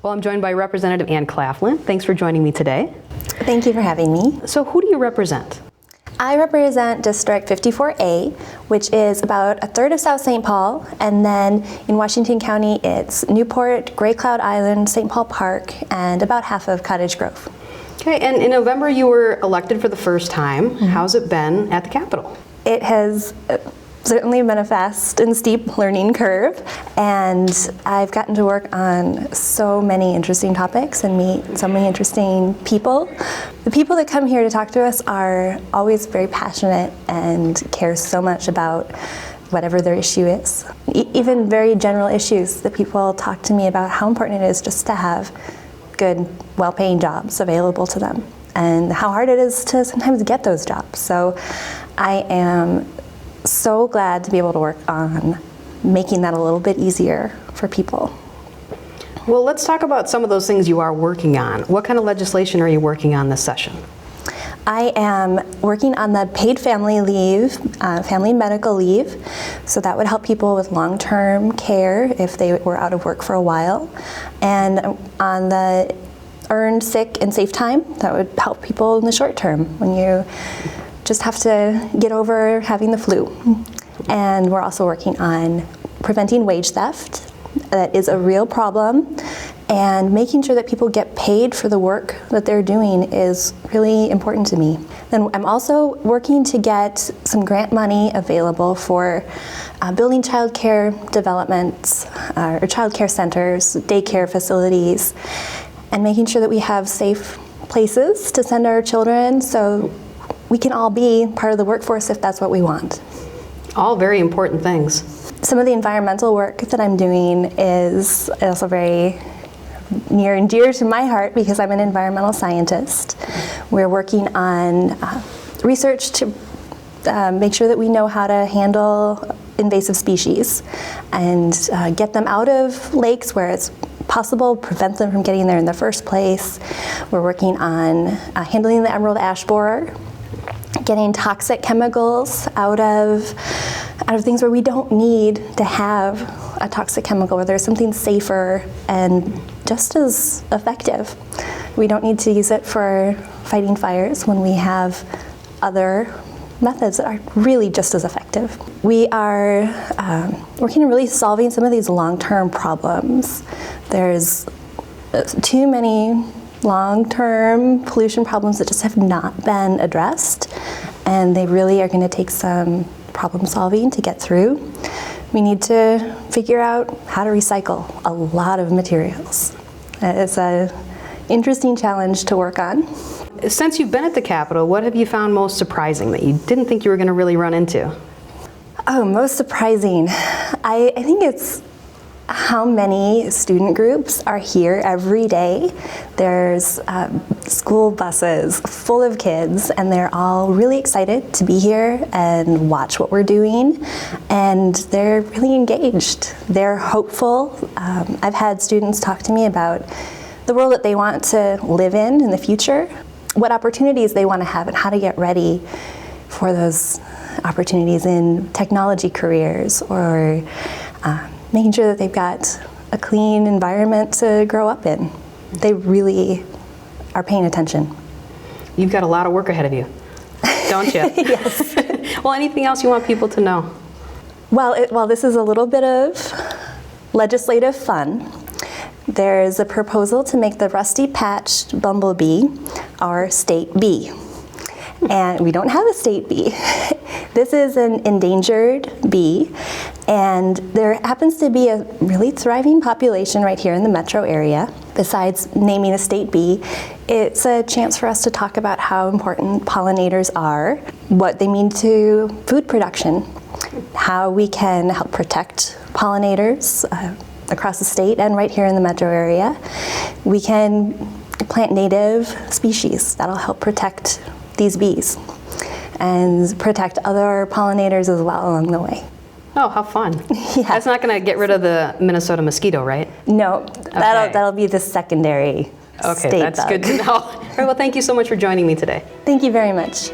Well, I'm joined by Representative Anne Claflin. Thanks for joining me today. Thank you for having me. So who do you represent? I represent District 54A, which is about a third of South St. Paul, and then in Washington County it's Newport, Gray Cloud Island, St. Paul Park, and about half of Cottage Grove. Okay, and in November you were elected for the first time. Mm-hmm. How's it been at the Capitol? It has certainly been a fast and steep learning curve, and I've gotten to work on so many interesting topics and meet so many interesting people. The people that come here to talk to us are always very passionate and care so much about whatever their issue is. Even very general issues, that people talk to me about how important it is just to have good, well-paying jobs available to them, and how hard it is to sometimes get those jobs. So I am so glad to be able to work on making that a little bit easier for people. Well, let's talk about some of those things you are working on. What kind of legislation are you working on this session? I am working on the paid family leave, family medical leave, so that would help people with long-term care if they were out of work for a while, and on the earned sick and safe time, that would help people in the short term when you just have to get over having the flu. And we're also working on preventing wage theft. That is a real problem, and making sure that people get paid for the work that they're doing is really important to me. Then I'm also working to get some grant money available for building child care developments, or child care centers, daycare facilities, and making sure that we have safe places to send our children so we can all be part of the workforce if that's what we want. All very important things. Some of the environmental work that I'm doing is also very near and dear to my heart because I'm an environmental scientist. We're working on research to make sure that we know how to handle invasive species and get them out of lakes where it's possible, prevent them from getting there in the first place. We're working on handling the emerald ash borer, getting toxic chemicals out of things where we don't need to have a toxic chemical, where there's something safer and just as effective. We don't need to use it for fighting fires when we have other methods that are really just as effective. We are working on really solving some of these long-term problems. There's too many long-term pollution problems that just have not been addressed, and they really are going to take some problem solving to get through. We need to figure out how to recycle a lot of materials. It's an interesting challenge to work on. Since you've been at the Capitol, what have you found most surprising that you didn't think you were going to really run into? Oh, most surprising. I think it's how many student groups are here every day. There's school buses full of kids, and they're all really excited to be here and watch what we're doing, and they're really engaged. They're hopeful. I've had students talk to me about the world that they want to live in the future, what opportunities they want to have, and how to get ready for those opportunities in technology careers, or making sure that they've got a clean environment to grow up in. They really are paying attention. You've got a lot of work ahead of you, don't you? Yes. Well, anything else you want people to know? Well, this is a little bit of legislative fun. There's a proposal to make the rusty-patched bumblebee our state bee. And we don't have a state bee. This is an endangered bee, and there happens to be a really thriving population right here in the metro area. Besides naming a state bee, it's a chance for us to talk about how important pollinators are, what they mean to food production, how we can help protect pollinators across the state and right here in the metro area. We can plant native species that'll help protect these bees and protect other pollinators as well along the way. Oh, how fun. Yeah. That's not going to get rid of the Minnesota mosquito, right? No, that'll be the secondary Okay, state that's bug. good to know. All right, well, thank you so much for joining me today. Thank you very much.